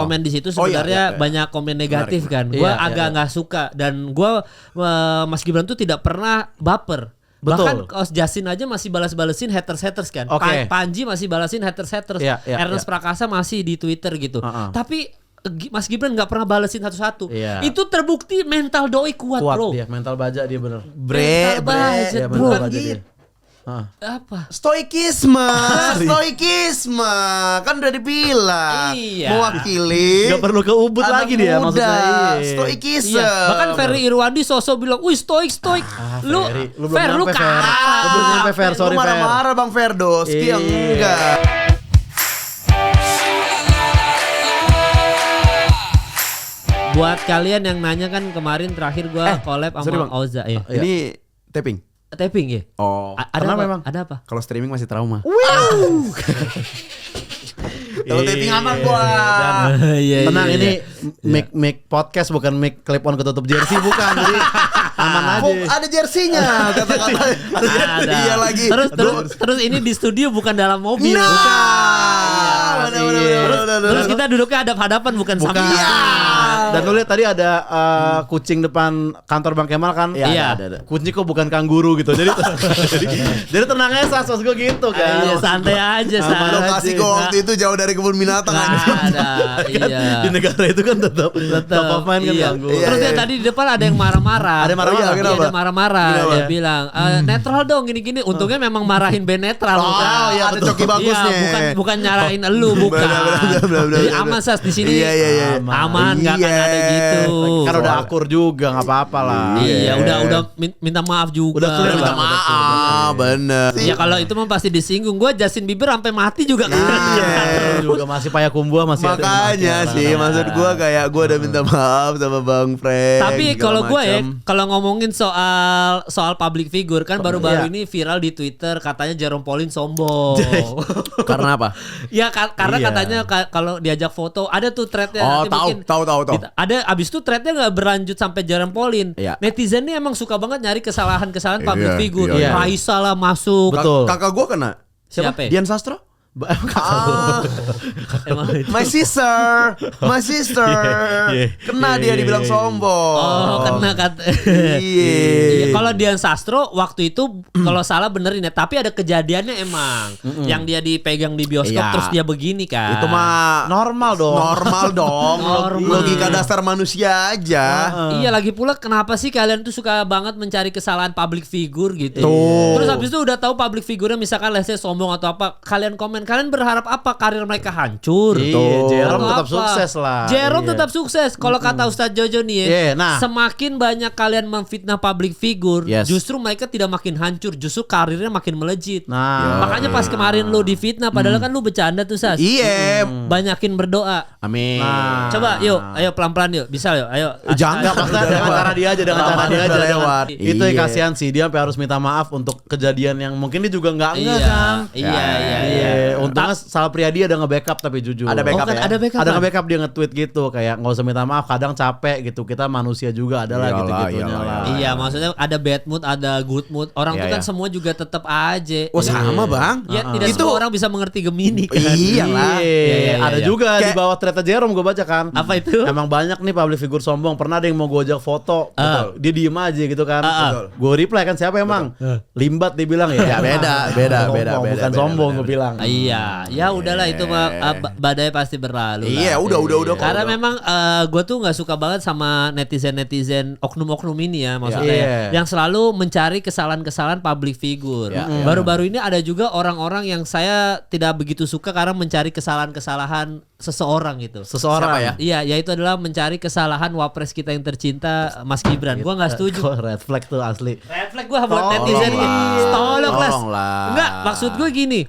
komen di situ sebenarnya banyak komen negatif kan. Gue agak nggak suka dan gue Mas Gibran tuh tidak pernah baper. Bahkan Kos Jasin aja masih balas-balesin haters kan. Panji masih balasin haters. Ernest Prakasa masih di Twitter gitu. Tapi Mas Gibran nggak pernah balesin satu-satu. Itu terbukti mental doi kuat bro. Dia, mental baja dia bener. Mental baja bro. Apa? Stoikisme kan udah dibilang mewakili. Gak perlu ke Ubud lagi dia maksudnya. Stoikisme. Bahkan Ferry Irwandi sosok bilang, "Wih, stoik. Lu Fer, lu kalah." Lu belum nyampe Fer, sorry Fer. Marah-marah Bang Ferdoski yang enggak. Buat kalian yang nanya kan kemarin terakhir gua collab sama Oza ya. Ini taping ya? Oh. Ada apa? memang? Ada apa? Kalau streaming masih trauma. Kalau taping aman gua. Tenang ini make podcast bukan make clip on ketutup jersey bukan. Jadi aman aja. Ada jersinya kata-kata. Iya lagi. Terus ini di studio bukan dalam mobil. Terus kita duduknya hadap-hadapan bukan samping. Dan lu lihat tadi ada kucing depan kantor Bang Kemal kan? Iya. Ada. Kucing kok bukan kanguru gitu. Jadi tenang aja Sas gue gitu kan. Iya, santai aja Sas. Lokasi gue waktu itu jauh dari kebun binatang aja. Di negara itu kan tetap top of mind kan ganggu. Terus dia tadi di depan ada yang marah-marah. Ada marah-marah. Ada marah-marah. Dia bilang netral dong gini-gini. Untungnya memang marahin band netral. Oh iya ada coki bagusnya. Bukan nyarahin elu bukan. Jadi aman Sas di sini. Iya. Aman nggak akan ada gitu. Kan udah akur juga nggak apa-apa lah. Iya udah minta maaf juga. Udah minta maaf bener. Ya kalau itu mah pasti disinggung. Gue Justin Bieber sampai mati juga. Iya juga masih Payakumbuh masih. Makanya sih maksud gue kayak gue udah minta maaf sama Bang Frank. Tapi kalau gue ya kalau ngomongin soal public figure kan baru-baru ini viral di Twitter katanya Jerome Pauline sombong. Karena apa? Ya karena katanya kalau diajak foto ada tuh threadnya. Oh tahu. Ada abis itu threadnya nggak berlanjut sampai Jerome Pauline. Netizen ini emang suka banget nyari kesalahan public figure. Raisa lah masuk. Betul. Kakak gue kena. Siapa? Dian Sastro. My sister. Kena dia dibilang sombong. Oh, kena kata. Iya. Kalau Dian Sastro waktu itu kalau salah benerin ya, tapi ada kejadiannya emang yang dia dipegang di bioskop terus dia begini kan. Itu mah normal dong. Logika dasar manusia aja. Iya, lagi pula kenapa sih kalian tuh suka banget mencari kesalahan public figure gitu. Terus habis itu udah tahu public figure-nya misalkan let's say sombong atau apa, kalian komen. Kalian berharap apa? Karir mereka hancur? Jerome tetap sukses lah. Jerome tetap sukses. Kalau kata Ustadz Jojo nih ya, semakin banyak kalian memfitnah public figure, justru mereka tidak makin hancur, justru karirnya makin melejit. Makanya pas kemarin lu difitnah, padahal kan lu bercanda tuh Sas. Iya. Banyakin berdoa. Amin. Coba yuk, ayo pelan-pelan yuk. Bisa yuk, ayo. Jangan dengan cara dia aja, lewat. Itu yang kasihan sih, dia sampai harus minta maaf untuk kejadian yang mungkin dia juga enggak kan. Iya. Untungnya Sal Priadi ada nge-backup tapi jujur. Ada backup ya? Ada backup. Ada nge-backup dia nge-tweet gitu kayak nggak usah minta maaf, kadang capek gitu. Kita manusia juga adalah gitu-gitunya lah. Iya, maksudnya ada bad mood, ada good mood. Orang tuh kan semua juga tetap aja. Oh sama Bang. Ya tidak semua orang bisa mengerti Gemini kan. Iyalah. Ada juga di bawah thread Jerome gue baca kan. Apa itu? Emang banyak nih public figure sombong. Pernah ada yang mau gue ajak foto, dia diem aja gitu kan. Gue reply kan siapa emang? Limbat dibilang ya. Beda. Bukan sombong gue bilang. Iya, ya udahlah itu mah badai pasti berlalu. Iya, udah. Karena memang gue tuh nggak suka banget sama netizen oknum-oknum ini ya, maksudnya yang selalu mencari kesalahan-kesalahan public figure. Baru-baru ini ada juga orang-orang yang saya tidak begitu suka karena mencari kesalahan-kesalahan seseorang gitu. Siapa ya? Iya, yaitu adalah mencari kesalahan wapres kita yang tercinta Mas Gibran. Gue nggak setuju. Red flag tuh asli. Red flag gue buat netizen ini. Tolonglah. Enggak, maksud gue gini.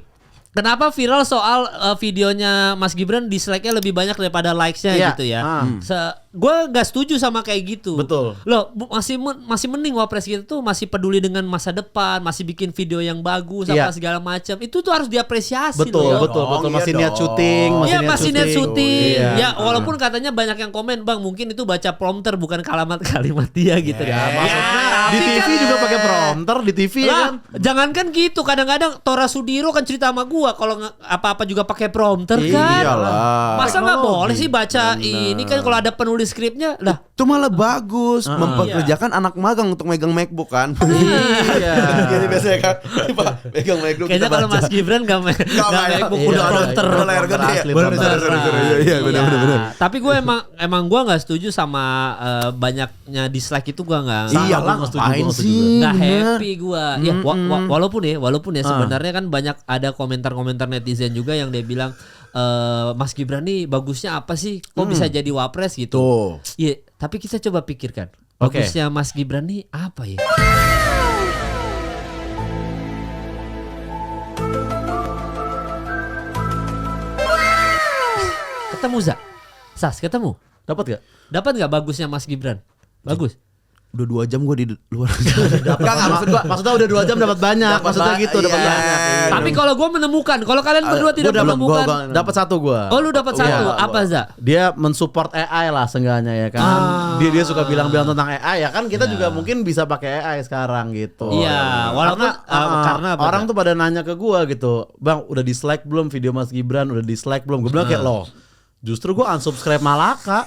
Kenapa viral soal videonya Mas Gibran dislike-nya lebih banyak daripada likes-nya gitu ya. gue nggak setuju sama kayak gitu. Betul. Loh, masih mending Wapres kita tuh masih peduli dengan masa depan, masih bikin video yang bagus apa segala macam. Itu tuh harus diapresiasi. Betul. Masih niat syuting, masih niat syuting. Ya, walaupun katanya banyak yang komen, Bang, mungkin itu baca prompter bukan kalimat dia gitu. Maksudnya di TV juga pakai prompter di TV kan. Jangankan gitu, kadang-kadang Tora Sudiro kan cerita sama gua kalau apa-apa juga pakai prompter kan. Iyalah. Masa nggak boleh sih baca ini kan kalau ada penulis skripnya lah. Itu malah bagus mempekerjakan anak magang untuk megang MacBook kan. Iya. Jadi biasanya kan megang MacBook. Kayaknya kalau Mas Gibran nggak MacBook udah prompter. Layar gede ya. Iya benar. Tapi gue emang gue nggak setuju sama banyaknya dislike itu gue nggak. Iya lah, ngapain sih? Nggak happy gue. Ya walaupun ya sebenarnya kan banyak ada komentar-komentar netizen juga yang dia bilang Mas Gibran nih bagusnya apa sih? Kok bisa jadi wapres gitu? Iya, tapi kita coba pikirkan. Bagusnya Mas Gibran nih apa ya? Ketemu Sas ketemu? Dapat nggak bagusnya Mas Gibran? Bagus. Udah 2 jam gue di luar. Maksudnya udah 2 jam dapat banyak. Maksudnya gitu dapat banyak. Tapi kalau gue menemukan, kalau kalian berdua tidak menemukan, dapat 1 gue. Oh, lu dapat 1. Apa Za? Dia mensupport AI lah seenggaknya ya kan. Dia suka bilang-bilang tentang AI ya kan. Kita juga mungkin bisa pakai AI sekarang gitu. Iya, walaupun karena orang tuh pada nanya ke gue gitu, Bang, udah dislike belum video Mas Gibran? Udah dislike belum? Gue bilang kayak loh. Justru gue unsubscribe Malaka.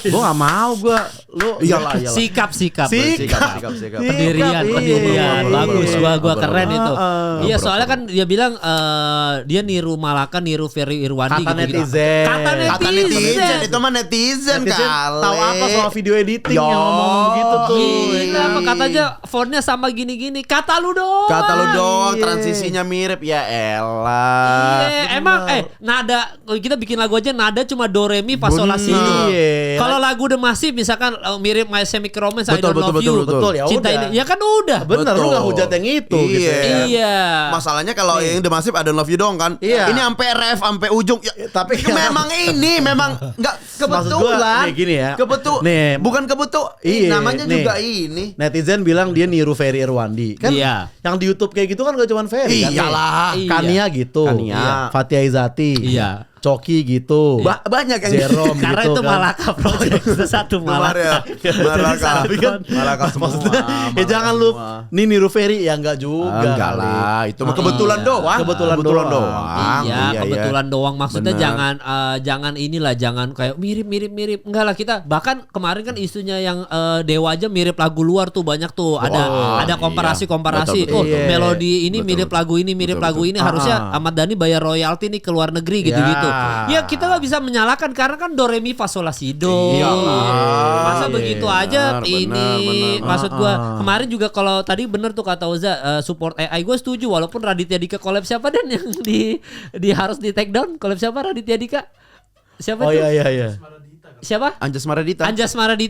Gue gak mau lu. Iyalah. Sikap. Pendirian. Bagus, gue keren itu. Iya, soalnya kan dia bilang dia niru Malaka, niru Ferry Irwandi kata gitu. Kata netizen. Itu mah netizen kali. Tahu apa soal video editing yang ngomong gitu tuh. Gila, apa katanya fontnya sama gini-gini. Kata lu doang, transisinya mirip ya elah. Iya, emang nada kita bikin lagu aja nada cuma do re mi fa sol la si do. Kalau lagu The Massive misalkan mirip My Chemical Romance I Don't Love You. Betul ya Cinta udah. ini ya kan udah. Bener, lu gak hujat yang itu gitu. Iya. Masalahnya kalau yang The Massive I Don't Love You dong kan. Iya. Ini sampai ref sampai ujung. Ya, tapi memang enggak kebetulan. Nih gini ya. Bukan kebetulan. Namanya juga ini. Netizen bilang dia niru Ferry Irwandi. Kan yang di YouTube kayak gitu kan gak cuma Ferry kan. Iyalah. Kania gitu. Fathia Izati. Iya. Coki gitu. Banyak yang Jerome karena gitu itu kan. Malaka project satu Malaka. Malaka semua. Maksudnya jangan lu niru Ferry ya enggak juga. Enggak lah, itu mah kebetulan doang. Kebetulan doang. Iya, kebetulan doang. Maksudnya jangan inilah, jangan kayak mirip. Enggak lah, kita bahkan kemarin kan isunya yang Dewa aja mirip lagu luar tuh banyak tuh. Ada komparasi. Betul. Melodi ini mirip lagu ini, harusnya Ahmad Dhani bayar royalti nih ke luar negeri gitu-gitu. Ya kita nggak bisa menyalahkan karena kan do re mi fa sol la si do. Masa begitu aja ini. Maksud gua kemarin juga kalau tadi bener tuh kata Oza support AI gue setuju walaupun Raditya Dika collab siapa dan yang di harus di take down collab siapa Raditya Dika? Siapa tuh? Iya. Siapa? Anjas Maradita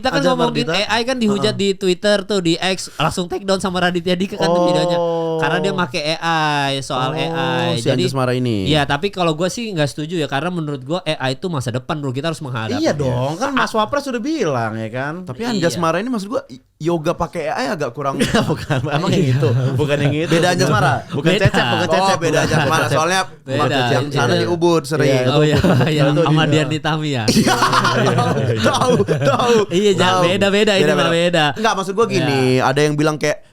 kan ngomongin AI kan dihujat di Twitter tuh, di X langsung take down sama Raditya Dika kan tuh videonya. Karena dia pakai AI, soal AI. Si Anjas Mara ini. Iya, tapi kalau gue sih nggak setuju ya karena menurut gue AI itu masa depan bro, kita harus menghadapi. Iya dong, kan Mas Wapres sudah bilang ya kan. Tapi Anjas Mara ini maksud gue yoga pakai AI agak kurang. Bukan, emang yang itu. Bukan yang itu. Beda Anjas Mara. Bukan Cecep. Beda Anjas Mara. Soalnya yang sana di Ubud sering. Oh iya, yang sama Dian Nitami ya. Tahu. Iya, beda ini beda. Enggak, maksud gue gini, ada yang bilang kayak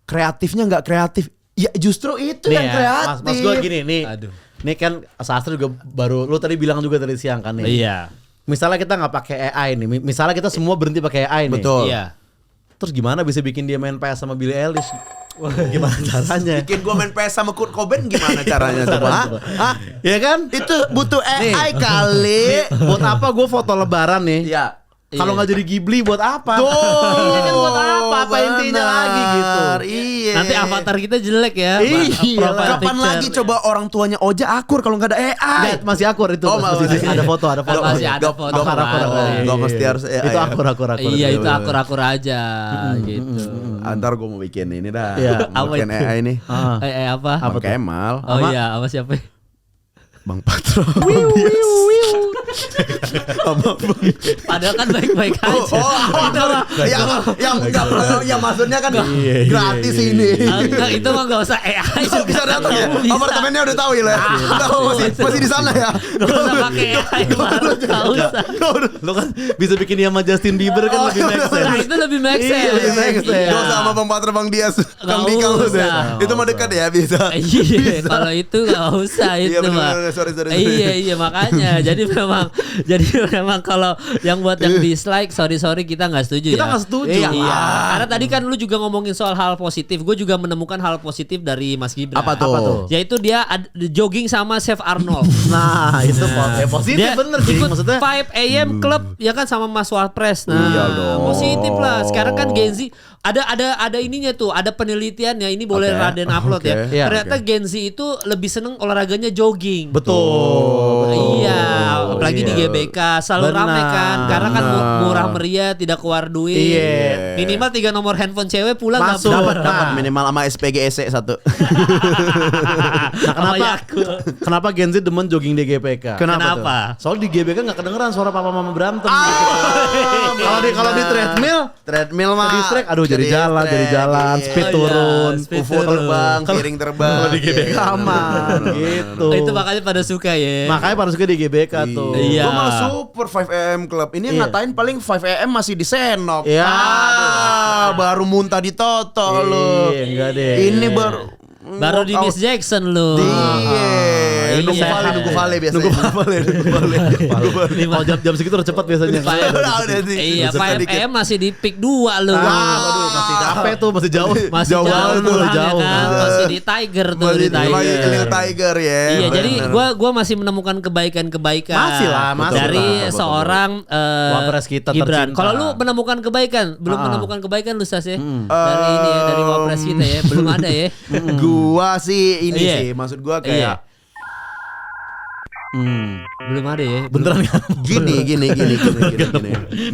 kreatifnya enggak kreatif. Ya justru itu yang kreatif. Mas gue gini nih. Aduh. Ini kan sastra juga baru lu tadi bilang juga tadi siang kan nih. Iya. Misalnya kita nggak pakai AI nih. Misalnya kita semua berhenti pakai AI nih. Betul. Iya. Terus gimana bisa bikin dia main PS sama Billie Eilish? Gimana caranya? Bikin gue main PS sama Kurt Cobain gimana caranya coba? Hah? Ya kan? Itu butuh AI kali. Buat apa gue foto lebaran nih? Iya. Kalau nggak jadi Ghibli buat apa? Tuh. Iya kan buat apa? Apa intinya lagi gitu? Iya. Nanti avatar kita jelek ya. Iya. Kapan lagi coba orang tuanya Oja akur kalau nggak ada AI? Nggak, masih akur itu. Masih. Ada foto. Masih ada foto. Gak mesti harus AI. Itu akur. Iya, itu akur aja gitu. Antar gue mau bikin ini dah. Iya. Bikin AI nih. AI apa? Bang Kemal. Oh iya, apa siapa? Bang Patro. Padahal kan baik-baik aja. Itu mah yang maksudnya kan gratis ini. enggak, itu mah enggak usah AI. Bisa datang ya. Apartemennya udah tahu ya. Masih di sana ya. Enggak usah pakai AI. Enggak usah. Lo kan bisa bikin dia sama Justin Bieber kan lebih make sense. Nah, itu lebih make sense. Iya, lebih make sense. Gak usah sama Bang Bang Dias. Kang Nggak Dika usah. itu mah dekat ya bisa. Iya, kalau itu nggak usah itu Iya, mah. bener, sorry. Iya makanya. Jadi memang kalau yang buat yang dislike, sorry kita nggak setuju Kita ya. nggak setuju. Iya. Karena tadi kan lu juga ngomongin soal hal positif. Gue juga menemukan hal positif dari Mas Gibran. Apa tuh? Yaitu dia jogging sama Chef Arnold. Nah, itu positif Dia bener sih ikut maksudnya. 5 AM Club ya kan sama Mas Wapres. Nah, Iya dong. positif lah. Sekarang kan Gen Z ada ininya tuh, ada penelitiannya. Ini boleh Oke. Raden upload ya. Iya, Ternyata Gen Z itu lebih seneng olahraganya jogging. Betul. Iya, apalagi di GBK selalu Benar. rame kan, karena kan murah meriah, tidak keluar duit. Iya. Minimal 3 nomor handphone cewek pulang nggak Masuk. dapat. Dapat minimal sama SPG SE 1. Nah, kenapa Gen Z demen jogging di GPK? Kenapa? Soalnya di GBK nggak kedengeran suara papa mama berantem. Gitu. Kalau di treadmill mah distract, aduh jadi jalan, iya. speed Oh, iya, turun, speed UFO terbang, piring terbang. Kalau di GBK Iya, aman gitu. Itu makanya pada suka ya. Makanya harus ke di GBK tuh. Iya. Gua malah super 5am Club. Ini Iya. ngatain paling 5am masih di Senop. Iya. Baru muntah di Toto lu. Iya, enggak deh. Ini baru Baru di Miss Jackson lu. Iya. Nunggu Iya. Vale biasanya. Kalau jam segitu udah cepat biasanya. Iya, 5M masih di pick 2 lu. Aduh, masih capek tuh, masih jauh. Masih jauh, banget, jauh kan? Masih di Tiger tuh, di Tiger. Lil Tiger ya. Iya, bener. jadi gua masih menemukan kebaikan-kebaikan. Masih lah, masih. Dari Betul. seorang Wapres kita Gibran. tercinta. Kalau lu menemukan kebaikan, belum menemukan kebaikan lu Sas ya? Dari ini ya, dari Wapres kita ya, belum ada ya. Gua sih ini Iya. sih, maksud gua Iya. kayak Belum ada ya. Beneran kan? gini.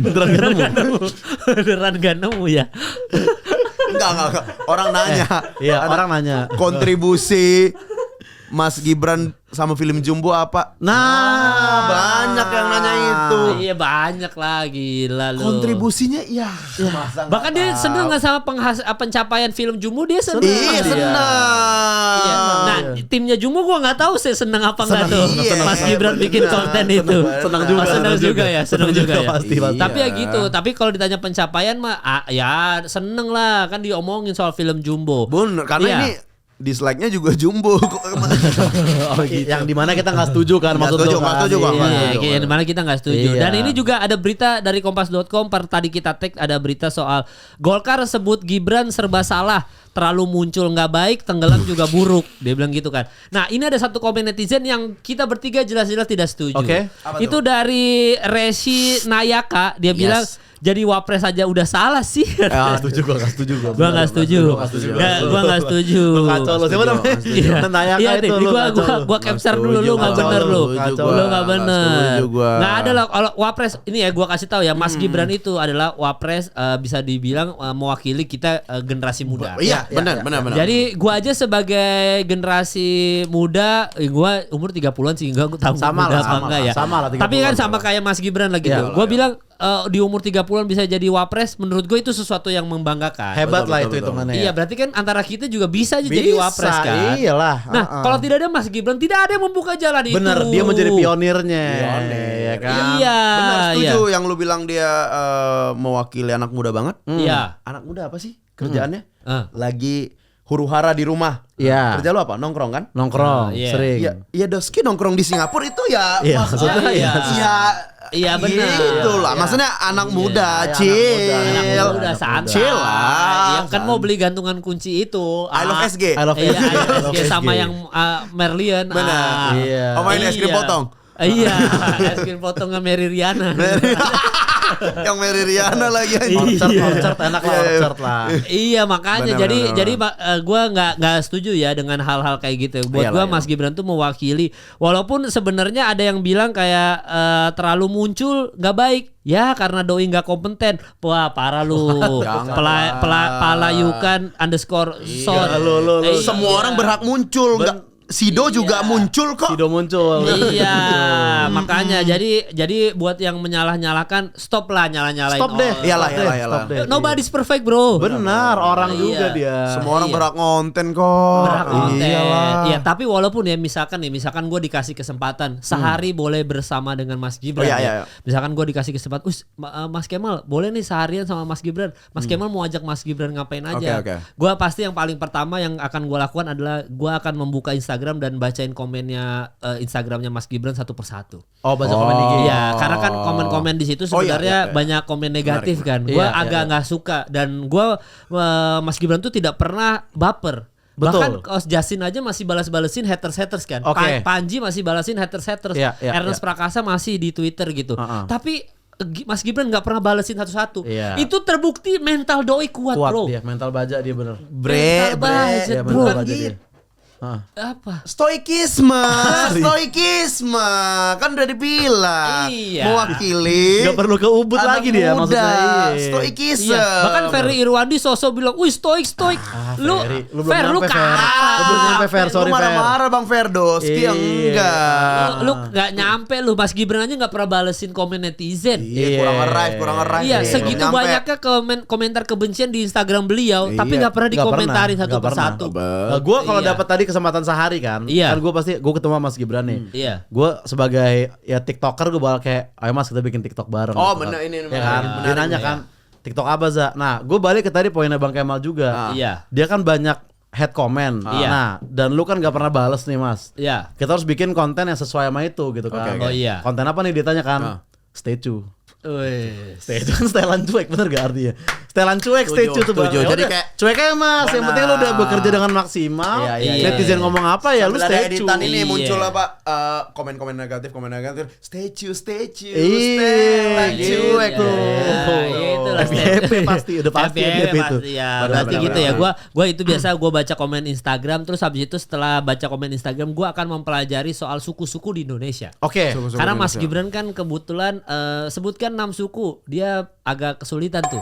Beneran gak nemu? Beneran gak nemu ya. Enggak. Orang nanya. Iya, orang nanya. Kontribusi Mas Gibran sama film Jumbo apa? Nah, Banyak yang nanya itu. Iya banyak lah, gila lu. Kontribusinya ya. Bahkan dia seneng gak sama pencapaian film Jumbo, dia seneng. Iya, senang. Iya. Nah, timnya Jumbo gua nggak tahu sih seneng apa enggak tuh. Iya, Mas Gibran bikin benar. konten itu. Senang Oh, juga. senang juga ya, senang juga ya. Pasti. Tapi ya gitu, tapi kalau ditanya pencapaian mah ya seneng lah, kan diomongin soal film Jumbo. Bener, karena Iya. ini dislike-nya juga Jumbo. Yang dimana kita nggak setuju kan? Nggak Maksud setuju, lu nggak kan? setuju gua. Iya, kayak dimana kita nggak setuju. Iya. Dan ini juga ada berita dari Kompas.com. Tadi kita tag ada berita soal Golkar sebut Gibran serba salah, terlalu muncul nggak baik, tenggelam juga buruk. Dia bilang gitu kan. Nah, ini ada satu komen netizen yang kita bertiga jelas-jelas tidak setuju. Oke. Apa Itu dari Resi Nayaka. Dia bilang jadi wapres aja udah salah sih. Nggak setuju gua. Gua nggak setuju. Gua nggak setuju. Lu kacau lu. Siapa namanya? Iya, Nayaka iya itu nih, lu kacau lu. gua capture dulu, lu nggak Kacau bener lu, kacau lu lu. nggak bener. setuju gua. Nggak ada lah kalau wapres ini ya, gua kasih tahu ya, Mas Gibran itu adalah wapres bisa dibilang mewakili kita generasi muda. Iya, benar. Jadi gua aja sebagai generasi muda, gua umur 30-an sih, enggak tahu Sama muda lah, apa sama enggak lah, ya. sama lah, 30-an Tapi kan sama kayak Mas Gibran lah gitu. Iya, Gua bilang di umur 30-an bisa jadi wapres, menurut gue itu sesuatu yang membanggakan. Hebat lah Betul, itu betul. hitungannya. Iya, berarti kan antara kita juga bisa aja jadi wapres kan. Iyalah. Nah, kalau tidak ada Mas Gibran, tidak ada yang membuka jalan itu. bener, dia menjadi pionirnya. Iya kan? Iya. Benar, setuju iya. yang lu bilang dia mewakili anak muda banget. Iya. Anak muda apa sih kerjaannya? Ah. Lagi huru-hara di rumah. Iya. Kerja lu apa? Nongkrong kan? Nongkrong, Iya. sering. Iya, Doski nongkrong di Singapura itu ya. Iya, maksudnya maksudnya iya. Iya, benar. Gitu lah. Iya. Maksudnya anak muda, anak chill. muda. Anak Iya. muda santai. Chill lah. Yang kan mau beli gantungan kunci itu. I love SG. I love Iya, SG. I love SG sama yang Merlian. Benar. Iya. Oh, main es krim potong. Iya, es krim potong sama Mary Riana. Yang Mary Riana lagi Iya. Orchard enak lah, orchard lah. Iya, makanya Benar, jadi benar. gue nggak setuju ya dengan hal-hal kayak gitu. Buat gue Iyalah, Mas Gibran tuh mewakili, walaupun sebenarnya ada yang bilang kayak terlalu muncul nggak baik ya karena doi nggak kompeten. Wah, parah lu. Pelayukan underscore short. lu. Iya. Semua orang berhak muncul, nggak Sido juga muncul kok. Sido muncul. Iya, makanya jadi buat yang menyalah-nyalahkan stop lah nyalah-nyalahin. Stop deh. Iyalah. Nobody's perfect, bro. Benar, orang juga dia. Semua orang berhak konten kok. Berhak konten. Iyalah. Iya, tapi walaupun ya misalkan gue dikasih kesempatan sehari boleh bersama dengan Mas Gibran. Iya. Misalkan gue dikasih kesempatan, Mas Kemal boleh nih seharian sama Mas Gibran. Mas Kemal mau ajak Mas Gibran ngapain aja? Oke. Gue pasti yang paling pertama yang akan gue lakukan adalah gue akan membuka Instagram dan bacain komennya Instagramnya Mas Gibran satu persatu. Oh, baca komen IG. Iya, karena kan komen-komen di situ sebenarnya banyak komen negatif kan. Gue agak nggak suka dan gue Mas Gibran tuh tidak pernah baper. Betul. Bahkan Os Jasin aja masih balas-balesin haters kan. Panji masih balasin haters. Ernest Prakasa masih di Twitter gitu. Tapi Mas Gibran nggak pernah balesin satu-satu. Itu terbukti mental doi kuat bro. Dia mental baja dia bener. Mental baja, bro. Apa? Stoikisme kan udah dibilang. Iya. Mewakili. Gak perlu ke Ubud lagi dia maksudnya. Stoikisme. Iya. Bahkan Ferry Irwandi sosok bilang, "Wih, stoik." Lu Fer, lu kalah. Lu belum nyampe Fer, sorry Lu marah-marah Bang Ferdoski enggak. Lu gak nyampe lu. Mas Gibran aja gak pernah balesin komen netizen. Iya, kurang arrive. Iya, segitu banyaknya komentar kebencian di Instagram beliau, tapi gak pernah dikomentarin satu persatu. Gue kalau dapat tadi kesempatan sehari kan gue ketemu sama Mas Gibran nih. Gue sebagai ya TikToker gue bakal kayak, ayo Mas kita bikin TikTok bareng. Oh bener ini. Ya kan? Dia nanya kan TikTok apa Za? Nah gue balik ke tadi poinnya Bang Kemal juga. Dia kan banyak head comment. Nah dan lu kan gak pernah bales nih Mas. Kita harus bikin konten yang sesuai sama itu gitu kan. Konten apa nih ditanya kan? Statue. Statue kan setelan cuek, bener gak artinya? Setelan cuek, statue tuh Bang. Jadi kayak cuek aja Mas, yang penting lu udah bekerja dengan maksimal. Netizen ngomong apa ya lu statue. Editan ini muncul apa komen-komen negatif. Statue. Setelan cuek tuh. FYP pasti udah pasti itu. Ya, berarti gitu ya. Gua itu biasa gua baca komen Instagram, terus habis itu setelah baca komen Instagram gua akan mempelajari soal suku-suku di Indonesia. Oke. Karena Mas Gibran kan kebetulan sebutkan 6 suku, dia agak kesulitan tuh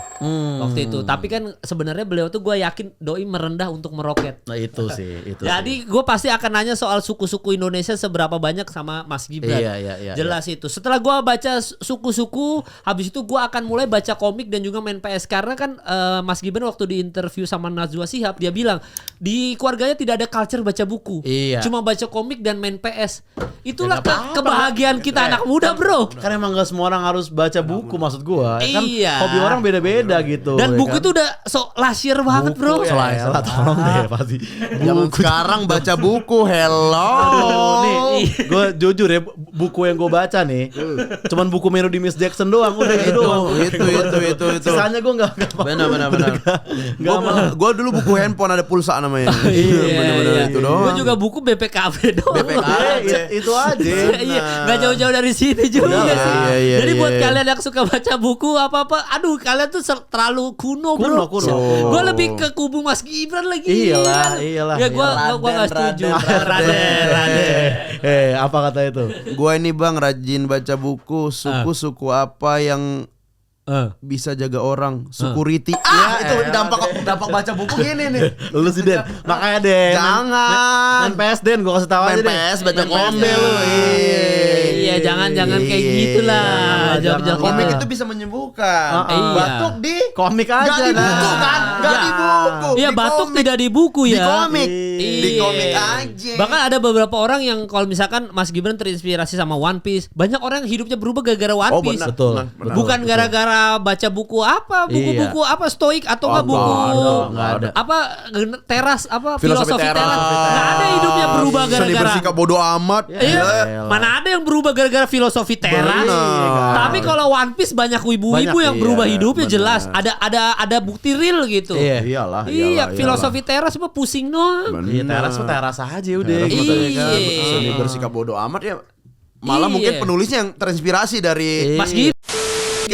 waktu itu. Tapi kan sebenarnya beliau tuh gue yakin doi merendah untuk meroket. Nah itu sih. Jadi gue pasti akan nanya soal suku-suku Indonesia seberapa banyak sama Mas Gibran. Iya. Jelas itu. Setelah gue baca suku-suku, habis itu gue akan mulai baca komik dan juga main PS. Karena kan Mas Gibran waktu di interview sama Najwa Shihab, dia bilang di keluarganya tidak ada culture baca buku. Cuma baca komik dan main PS. Itulah kebahagiaan kita anak muda bro. Kan emang gak semua orang harus baca buku maksud gua. Kan hobi orang beda-beda gitu. Dan buku itu udah lasier banget bro. Salah tolong deh pasti. Zaman sekarang baca buku, hello. Nih, gue jujur ya, buku yang gue baca nih, cuman buku melodi Miss Jackson doang, udah gitu doang. Itu. Sisanya gue nggak. Benar. Gue dulu buku handphone ada pulsa namanya. Benar itu doang. Gue juga buku BPKB doang. Itu aja. Nggak jauh-jauh dari sini juga sih. Jadi buat kalian yang suka baca buku apa-apa, aduh kalian tuh terlalu kuno bro. Gue lebih ke kubu Mas Gibran lagi. Iyalah. Ya gue nggak setuju. Raden. Apa kata itu? Gue ini Bang rajin baca buku. Suku apa yang bisa jaga orang, security. Itu dampak baca buku gini nih. Lu sih Den, makanya Den. Jangan. Main PS Den, gua kasih tahu aja Den. Main PS baca komik lu. Iya, jangan kayak gitulah. Jangan komik itu bisa menyembuhkan. Batuk di komik aja. Gak di buku kan? Gak di buku. Iya, batuk tidak di buku ya. Di komik. Di komik aja. Bahkan ada beberapa orang yang kalau misalkan Mas Gibran terinspirasi sama One Piece, banyak orang yang hidupnya berubah gara-gara One Piece. Betul. Bukan gara-gara baca buku apa, buku-buku apa stoik atau enggak buku apa teras apa filosofi teras. Enggak ada hidupnya berubah gara-gara bersikap bodoh amat. Iya. Mana ada yang berubah gara-gara filosofi teras. Tapi kalau One Piece banyak ibu-ibu yang berubah hidupnya jelas. Ada bukti real gitu. Iyalah. Iya, filosofi teras apa pusing doang. Iya, teras aja udah gitu kan. Bersikap bodoh amat ya. Malah mungkin penulisnya yang terinspirasi dari Mas Gibran.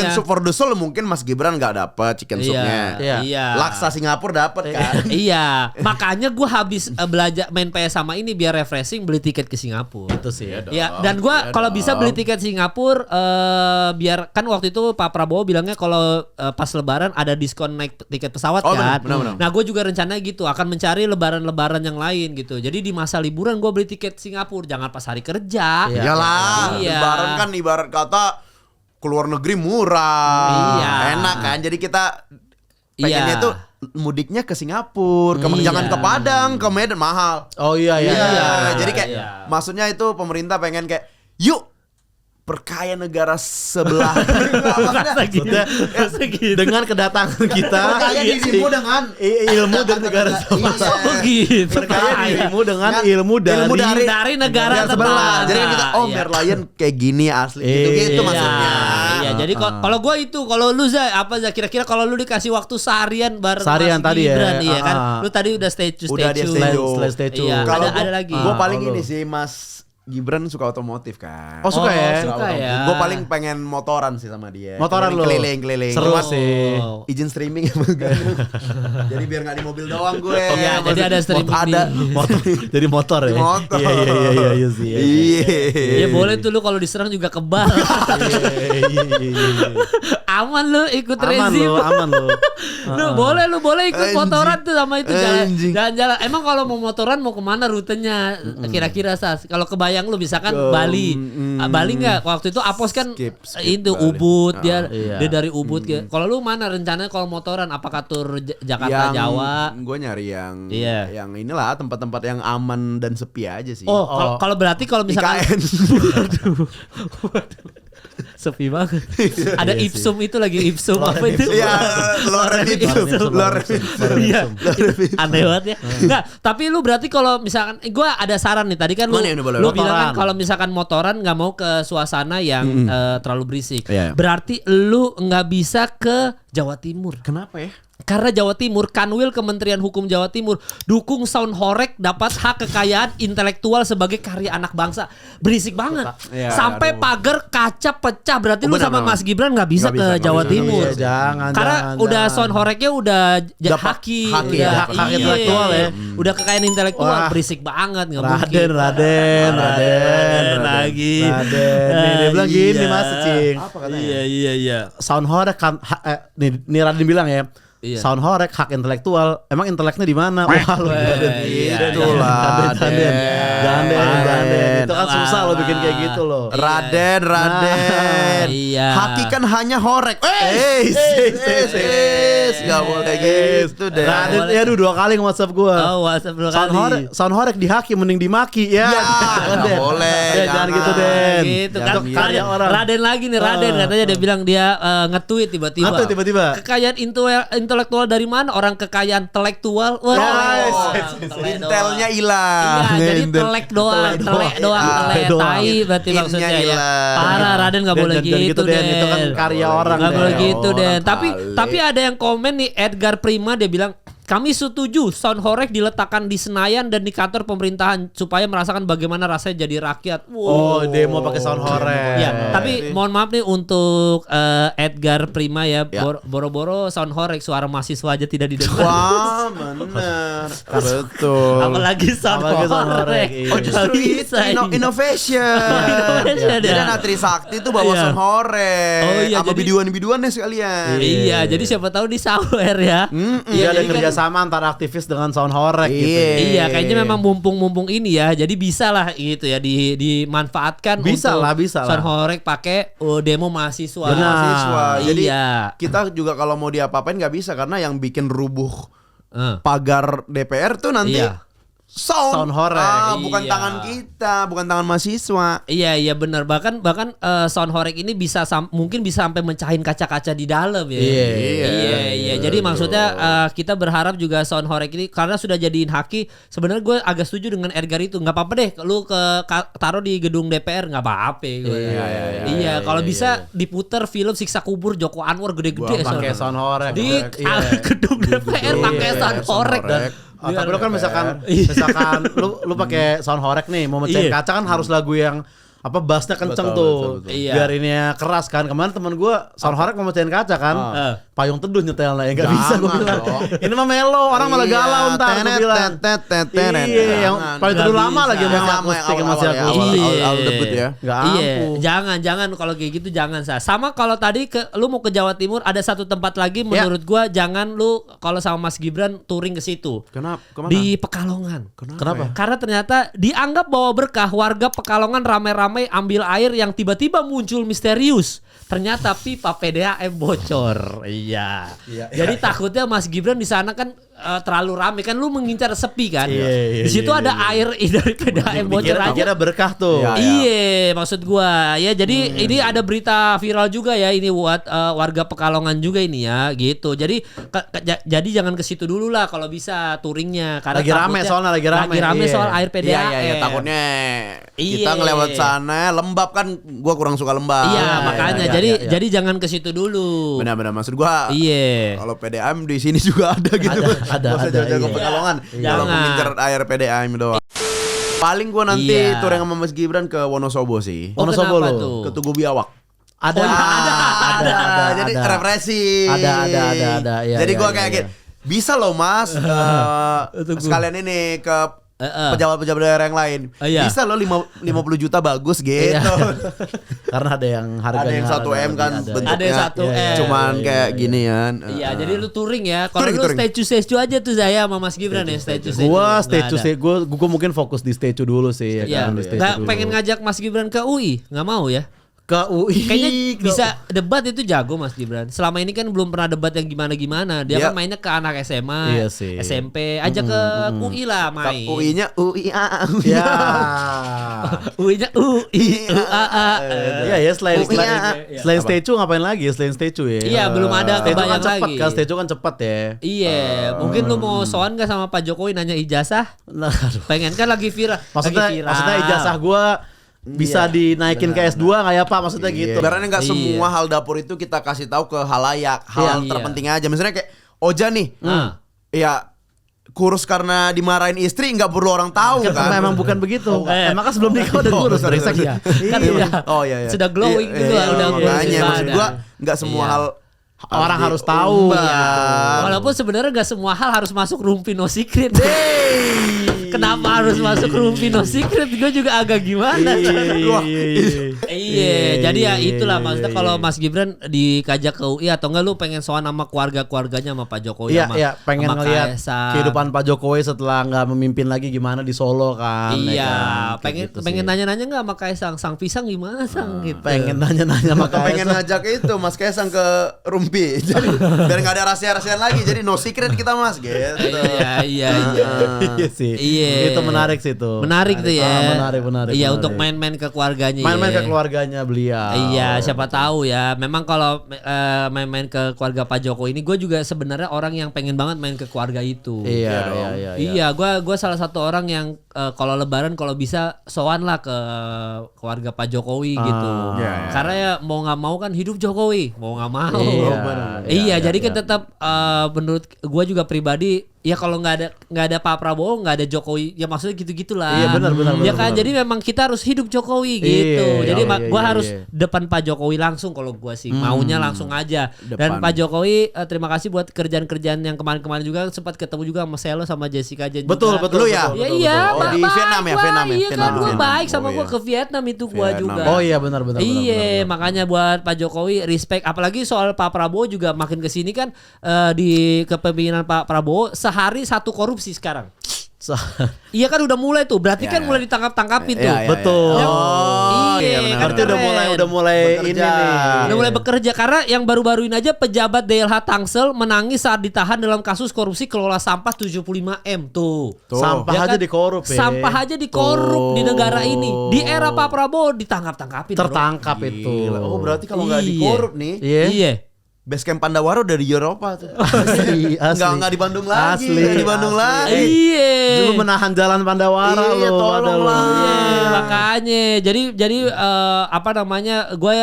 Chicken soup for the soul mungkin Mas Gibran nggak dapet chicken soupnya. Iya. Laksa Singapura dapet kan. Iya. Makanya gue habis belajar main PS sama ini biar refreshing beli tiket ke Singapura. Itu sih. Ya. Dan gue kalau bisa beli tiket Singapura biar kan waktu itu Pak Prabowo bilangnya kalau pas Lebaran ada diskon naik tiket pesawat kan. Benar. Nah gue juga rencananya gitu akan mencari lebaran-lebaran yang lain gitu. Jadi di masa liburan gue beli tiket Singapura, jangan pas hari kerja. Iyalah. Lebaran kan ibarat kata keluar negeri murah, enak kan. Jadi kita pengennya tuh mudiknya ke Singapura, jangan ke Padang, ke Medan mahal. Oh iya. Jadi kayak maksudnya itu pemerintah pengen kayak yuk perkaya negara sebelah. Maksudnya dengan kedatangan kita perkaya dirimu dengan ilmu dari negara sebelah. Oh gitu. Perkaya dirimu dengan ilmu dari negara sebelah. Jadi kita Merlion kayak gini asli gitu maksudnya. Iya, jadi kalau gue itu, kalau lu kira-kira kalau lu dikasih waktu seharian bareng Mas tadi Gibran, iya kan? Lu tadi udah statue. Udah dia statue. Iya, Kalau ada lagi. Gue paling ini sih Mas Gibran suka otomotif kan. Oh suka ya? Suka ya. Gue paling pengen motoran sih sama dia. Motoran lo? Keliling. Seru sih. Izin streaming emang gak. Jadi biar gak di mobil doang gue. Iya, jadi ada streaming. Ada motor. Jadi motor ya? Motor. Iya sih. Iya boleh tuh lu kalau diserang juga kebal. Aman lu ikut rezim. Aman lu. Lu boleh ikut motoran tuh sama itu jalan-jalan. Emang kalau mau motoran mau kemana rutenya? Kira-kira Sas. Kalau kebayang lu misalkan Bali. Bali enggak? Waktu itu Apos kan itu Bali. Ubud dia dari Ubud ke. Kalau lu mana rencananya kalau motoran? Apakah tur Jakarta Jawa? Gue nyari yang inilah tempat-tempat yang aman dan sepi aja sih. Kalau berarti kalau misalkan Waduh. Sepi banget. Ada Ipsum itu lagi Ipsum apa itu? Iya, Loren Ipsum. Iya. Aneh banget ya. Enggak, tapi lu berarti kalau misalkan gue ada saran nih tadi kan lu bilang kan kalau misalkan motoran nggak mau ke suasana yang terlalu berisik. Berarti lu nggak bisa ke Jawa Timur. Kenapa ya? Karena Jawa Timur, Kanwil Kementerian Hukum Jawa Timur dukung sound horeg dapat hak kekayaan intelektual sebagai karya anak bangsa. Berisik banget. Sampai pagar kaca pecah. Berarti lu sama Mas Gibran nggak bisa ke Jawa Timur. Karena udah sound horegnya udah haki intelektual ya. Udah kekayaan intelektual. Berisik banget. Raden lagi. Dia bilang gini Mas Cing. Iya. Sound horeg kan nih Raden bilang ya. Sound horeg hak intelektual. Emang inteleknya di mana? Wah lu itulah. Ganden. Itu kan susah lo bikin kayak gitu loh. Raden. Haki kan hanya horeg. Gak boleh gitu deh. Raden ya dua kali nge-WhatsApp gua. WhatsApp dua kali. Sound horeg dihaki mending dimaki ya. Gak boleh. Jangan gitu Den. Gitu kan Raden lagi nih katanya dia bilang dia nge-tweet tiba-tiba. Kekayaan intelektual dari mana? Orang kekayaan intelektual. Intelnya hilang. Iya, jadi telek doang, tai berarti maksudnya ya. Parah Raden enggak boleh gitu Den. Itu kan karya orang. Enggak boleh gitu Den. Tapi ada yang komen nih Edgar Prima dia bilang kami setuju sound horeg diletakkan di Senayan dan di kantor pemerintahan supaya merasakan bagaimana rasanya jadi rakyat. Demo pakai sound horeg. Ya, tapi mohon maaf nih untuk Edgar Prima ya. Boro-boro sound horeg suara mahasiswa aja tidak didengar. Wah, benar. Betul. Apalagi sound horeg. Justru itu innovation. Jadi Natri Sakti itu bawa sound horeg. Sama biduan-biduannya sekalian. Iya, jadi siapa tahu di sawer ya. Iya, ada kerja sama antara aktivis dengan sound horeg gitu. Iya, kayaknya memang mumpung ini ya. Jadi bisa lah gitu ya dimanfaatkan bisa untuk lah. sound horeg pakai demo mahasiswa. Jadi kita juga kalau mau diapa-apain nggak bisa karena yang bikin rubuh pagar DPR tuh nanti sound horeg. Bukan tangan kita, bukan tangan mahasiswa. Iya benar. Bahkan sound horeg ini mungkin bisa sampai mencahin kaca-kaca di dalam ya. Iya. Jadi maksudnya kita berharap juga sound horeg ini karena sudah jadiin haki. Sebenarnya gue agak setuju dengan Edgar itu. Nggak apa-apa deh, lu taruh di gedung DPR nggak apa-apa. Iya. Kalau bisa diputer film Siksa Kubur Joko Anwar gede-gede. Pakai sound horeg di gedung DPR pakai sound horeg. Tapi lu kan misalkan lu pakai sound horeg nih mau mecahin kaca kan harus lagu yang bassnya kenceng tuh. betul. Biar ininya keras kan. Kemarin teman gue sound horek mau mecahin kaca kan. Payung teduh nyetelnya enggak bisa gue bilang. Ini mah melo, orang malah galau ntar gue bilang. Iya, yang payung teduh lama lagi masih akustik awal debut ya. Jangan kalau kayak gitu jangan sama kalau tadi lu mau ke Jawa Timur ada satu tempat lagi menurut gua jangan lu kalau sama Mas Gibran touring ke situ. Kenapa? Di Pekalongan. Kenapa? Karena ternyata dianggap bawa berkah warga Pekalongan rame-rame ambil air yang tiba-tiba muncul misterius. Ternyata pipa PDAM bocor. Iya. Jadi takutnya Mas Gibran di sana kan terlalu rame kan lu mengincar sepi kan. Di situ ada air dari PDAM bocor aja. Kira berkah tuh. Iya, maksud gua. Ya jadi ini ada berita viral juga ya ini buat warga Pekalongan juga ini ya gitu. Jadi jadi jangan ke situ dulu lah kalau bisa touringnya karena lagi rame soalnya lagi rame soal air PDAM. Iya, takutnya kita ngelewat sana lembab kan gua kurang suka lembab. Iya, makanya jadi jangan ke situ dulu. Benar-benar maksud gua. Iya. Kalau PDAM di sini juga ada gitu. Ada jauh-jauh ke Pekalongan. Kalau mengincar air PDAM doang. Paling gua nanti touring sama Mas Gibran ke Wonosobo sih. Wonosobo lo. Ke Tugu Biawak. Ada. Jadi refreshing. Ada. Jadi gua kayak gitu. Bisa loh Mas sekalian ini ke pejabat-pejabat daerah yang lain. Bisa loh 50 juta bagus gitu. Karena ada yang harganya ada yang 1M kan bentuknya. Ada yang 1M. Cuman kayak gini kan. Iya, jadi lu touring ya. Kalau lu statue aja tuh saya sama Mas Gibran ya statue. Gua mungkin fokus di statue dulu sih. Iya. Nggak pengen ngajak Mas Gibran ke UI, nggak mau ya? Ke UI. Kayaknya bisa debat itu jago Mas Gibran. Selama ini kan belum pernah debat yang gimana-gimana. Dia kan mainnya ke anak SMA, SMP, aja ke UI lah main. UI-nya UIA. Ya. UI-nya UIA. Iya, selain statue ngapain lagi? Selain statue ya. Iya, belum ada kebanyakan lagi. Kan statue kan cepat ya. Iya, mungkin lu mau soan gak sama Pak Jokowi nanya ijazah? Pengen kan lagi viral. Maksudnya ijazah gua bisa dinaikin ke S2 nggak ya Pak, maksudnya gitu. Karena nggak semua hal dapur itu kita kasih tahu ke halayak, hal terpenting aja. Misalnya kayak Oja nih, ya kurus karena dimarahin istri nggak perlu orang tahu kan. Memang bukan begitu. Emang kan sebelum nikah udah kurus brengsek ya. Kan sudah glowing gitu udah makanya maksud gua nggak semua hal orang harus tahu. Walaupun sebenarnya nggak semua hal harus masuk Rumpi No Secret. Kenapa harus masuk Rumpi No Secret? Gue juga agak gimana. Iya, jadi ya itulah maksudnya kalau Mas Gibran dikajak ke UI atau enggak lu pengen soal sama keluarganya sama Pak Jokowi Iya, pengen ngeliat kehidupan Pak Jokowi setelah nggak memimpin lagi gimana di Solo kan. Iya, pengen nanya-nanya nggak sama Kaisang, Sang Pisang gimana Sang gitu. Pengen nanya-nanya sama Kaisang. Pengen ngajak itu Mas Kaisang ke Rumpi. Jadi biar nggak ada rahasia-rahasiaan lagi. Jadi no secret kita Mas gitu. Iya sih. Iya. Itu menarik sih itu. Menarik tuh ya. Menarik. Iya, untuk main-main ke keluarganya. Main-main ke keluarganya beliau. Iya, siapa tahu ya. Memang kalau main-main ke keluarga Pak Jokowi ini, gue juga sebenarnya orang yang pengen banget main ke keluarga itu. Iya, gue salah satu orang yang kalau Lebaran kalau bisa sowan lah ke keluarga Pak Jokowi gitu. Karena ya mau nggak mau kan hidup Jokowi, mau nggak mau. Iya, jadi kan tetap menurut gue juga pribadi. Ya kalau nggak ada Pak Prabowo, nggak ada Jokowi, ya maksudnya gitu-gitulah. Iya benar. Ya kan, jadi memang kita harus hidup Jokowi gitu. Jadi gue harus depan Pak Jokowi langsung kalau gue sih maunya langsung aja. Dan Pak Jokowi terima kasih buat kerjaan-kerjaan yang kemarin-kemarin juga sempat ketemu juga sama Selo sama Jessica Jen. Betul ya. Iya, di Vietnam ya, Iya kan, gue baik sama gue ke Vietnam itu gue juga. Oh iya benar. Iya, makanya buat Pak Jokowi respect. Apalagi soal Pak Prabowo juga makin kesini kan di kepemimpinan Pak Prabowo sehari satu korupsi sekarang. Iya kan udah mulai tuh, berarti kan mulai ditangkap-tangkapin tuh. Betul. Iya, berarti udah mulai ini nih. Udah mulai bekerja karena yang baru-baru ini aja pejabat DLH Tangsel menangis saat ditahan dalam kasus korupsi kelola sampah 75M tuh. Sampah aja dikorup ya. Sampah aja dikorup di negara ini. Di era Pak Prabowo ditangkap-tangkapin. Tertangkap itu. Oh, berarti kalau nggak dikorup nih. Iya. Basecamp Pandawara udah di Eropa tuh. Asli. Enggak di Bandung lagi. Asli. Di Bandung lagi. Iya. Dulu menahan jalan Pandawara Iya, tolonglah. Makanya jadi apa namanya, gue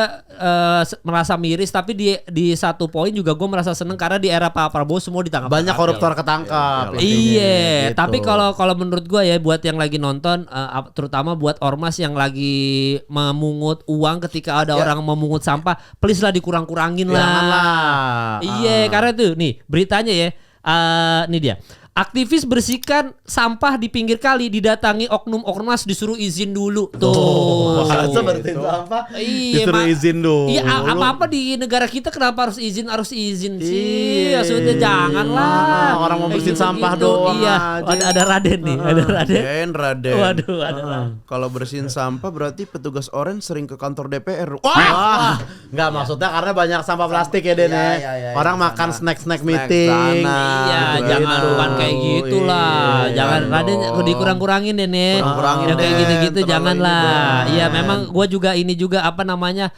merasa miris, tapi di satu poin juga gue merasa seneng karena di era Pak Prabowo semua ditangkap. Banyak koruptor ketangkap. Iya, gitu. tapi kalau menurut gue ya, buat yang lagi nonton, terutama buat ormas yang lagi memungut uang ketika ada orang memungut sampah, please lah dikurang-kurangin lah. Iya, karena tuh nih beritanya ya, nih dia. Aktivis bersihkan sampah di pinggir kali didatangi oknum ormas disuruh izin dulu tuh. Masa bersihin sampah disuruh izin dulu. Iya, apa-apa di negara kita kenapa harus izin sih? Ya sudah janganlah. Orang mau bersihin sampah doang. Iya, ada Raden nih, ada Raden. Waduh, ada. Kalau bersihin sampah berarti petugas orange sering ke kantor DPR. Wah, enggak maksudnya karena banyak sampah plastik ya Den ya. Orang makan snack meeting. Iya, jangan bukan kayak gitulah. Jangan Raden dikurang-kurangin deh nih. Yang kayak gitu-gitu janganlah. Iya, memang gue juga ini juga apa namanya,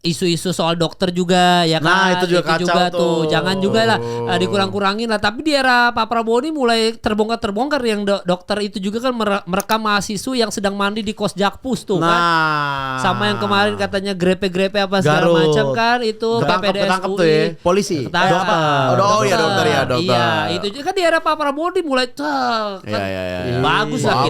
isu-isu soal dokter juga ya kan. Nah, itu juga kacau tuh. Jangan juga lah dikurang-kurangin lah. Tapi di era Pak Prabowo ini mulai terbongkar yang dokter itu juga kan merekam mahasiswa yang sedang mandi di kos Jakpus tuh kan. Sama yang kemarin katanya grepe-grepe apa segala macam kan, itu ketangkep tuh ya. Polisi. Oh iya, dokter ya, dokter. Iya, itu juga kan di era Pak Prabowo dimulai kan bagus lah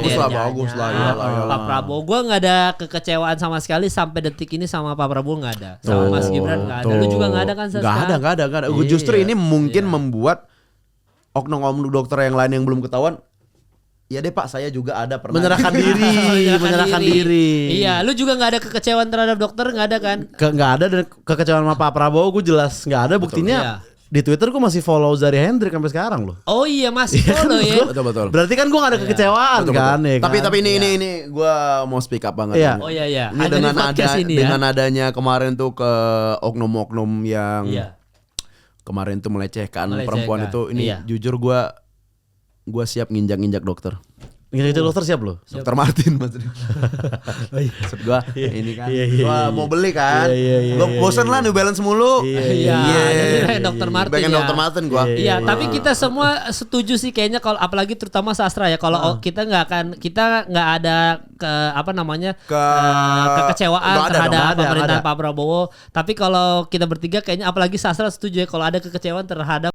Pak Prabowo. Gue nggak ada kekecewaan sama sekali sampai detik ini sama Pak Prabowo, nggak ada. Sama Mas Gibran nggak ada. Lu juga nggak ada kan? Nggak ada. Justru ini mungkin membuat oknum-oknum dokter yang lain yang belum ketahuan. Ya deh Pak, saya juga ada pernah menyerahkan diri. Iya, lu juga nggak ada kekecewaan terhadap dokter, nggak ada kan? Nggak ada, dan kekecewaan sama Pak Prabowo gue jelas nggak ada. Buktinya di Twitter gue masih follow Zari Hendrik sampai sekarang loh. Oh iya, masih follow ya. Betul. Berarti kan gue gak ada kekecewaan kan. Ya, tapi ini gue mau speak up banget. Oh iya. Ini dengan adanya kemarin tuh ke oknum-oknum yang kemarin tuh melecehkan perempuan itu. Ini jujur gue siap nginjak dokter. Nginjak dokter siap loh. Dokter Martin maksudnya. Maksud gue ini kan. Gue mau beli kan. Gue bosan lah New Balance mulu. Iya. Dokter Martin. Pengen Dokter Martin gue. Iya. Tapi kita semua setuju sih kayaknya, kalau apalagi terutama sastra ya. Kalau kita nggak ada kekecewaan terhadap pemerintahan Pak Prabowo. Tapi kalau kita bertiga kayaknya apalagi sastra setuju ya kalau ada kekecewaan terhadap